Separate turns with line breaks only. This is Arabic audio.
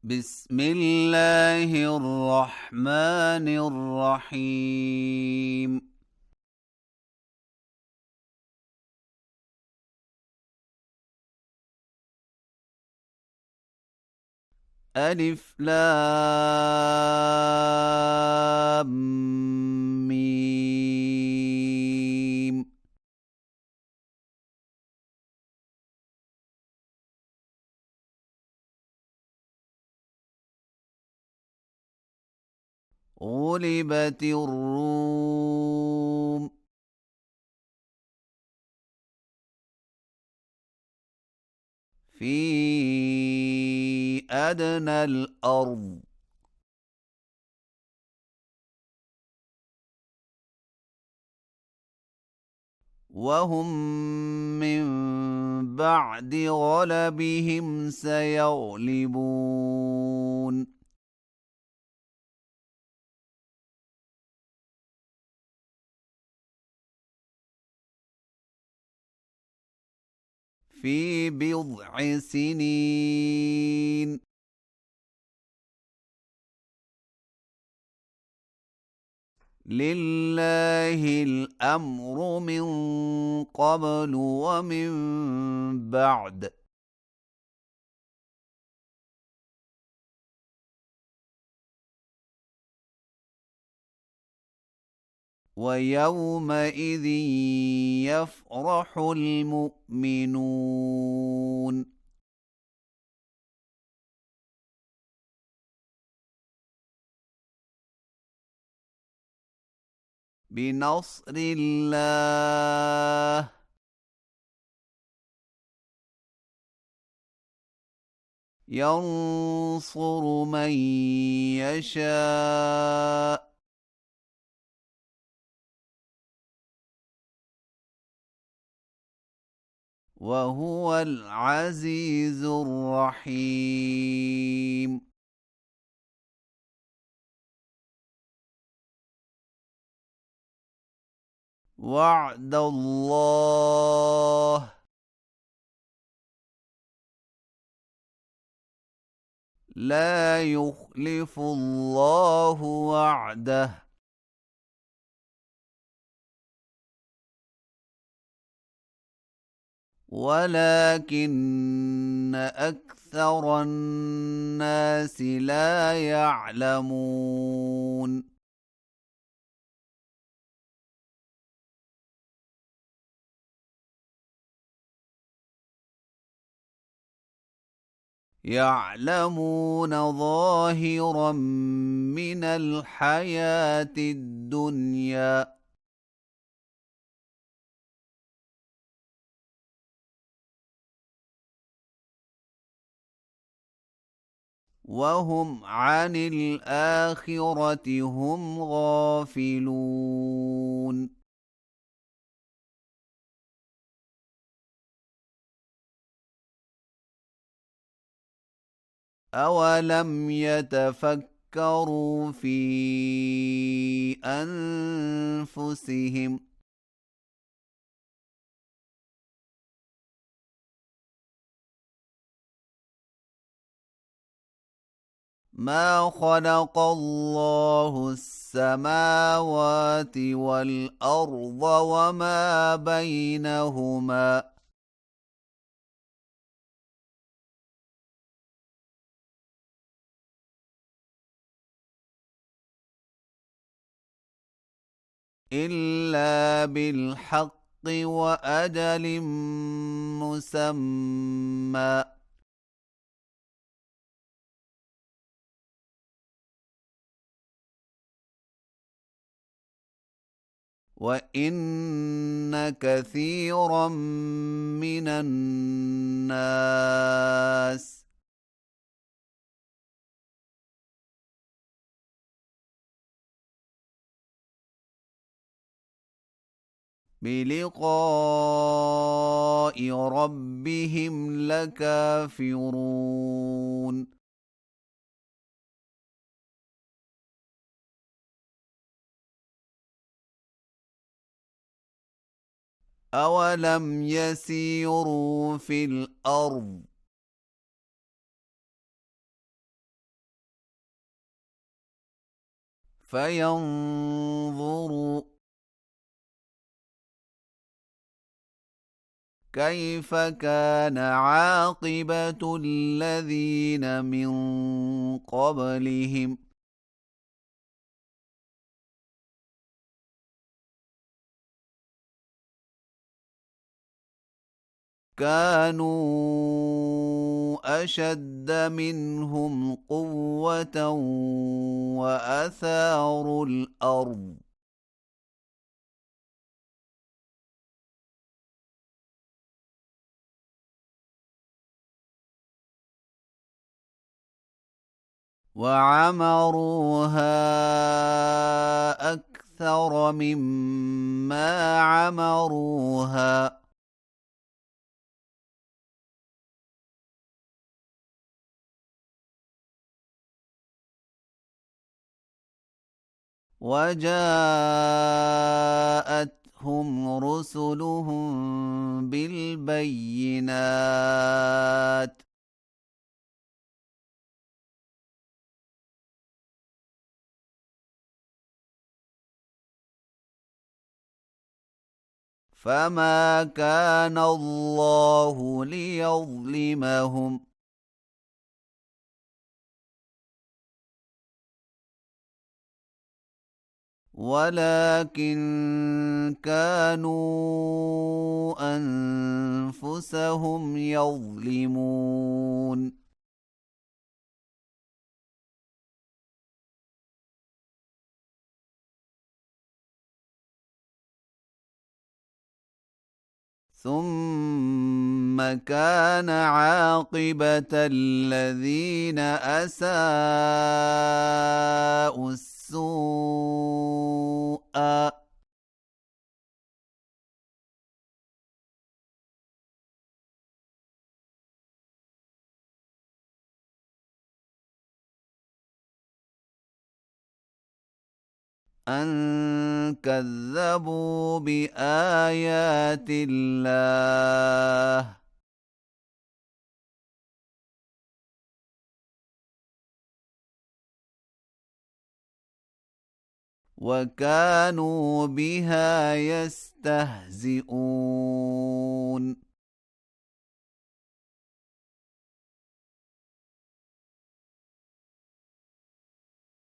بسم الله الرحمن الرحيم. ألف لام ميم. غلبت الروم. في أدنى الأرض. وهم من بعد غلبهم سيغلبون. في بضع سنين. لله الأمر من قبل ومن بعد. ويومئذ يفرح المؤمنون. بنصر الله. ينصر من يشاء. وهو العزيز الرحيم. وعد الله. لا يخلف الله وعده. ولكن أكثر الناس لا يعلمون. يعلمون ظاهرا من الحياة الدنيا. وهم عن الآخرة هم غافلون. أولم يتفكروا في أنفسهم. ما خلق الله السماوات والأرض وما بينهما إلا بالحق وأجل مسمى. وإن كثيرا من الناس بلقاء ربهم لكافرون. أولم يسيروا في الأرض فينظروا كيف كان عاقبة الذين من قبلهم كانوا أشد منهم قوة وأثاروا الأرض وعمروها أكثر مما عمروها وجاءتهم رسلهم بالبينات فما كان الله ليظلمهم ولكن كانوا أنفسهم يظلمون ثم كان عاقبة الذين أساءوا السوء أن كذبوا بآيات الله وكانوا بها يستهزئون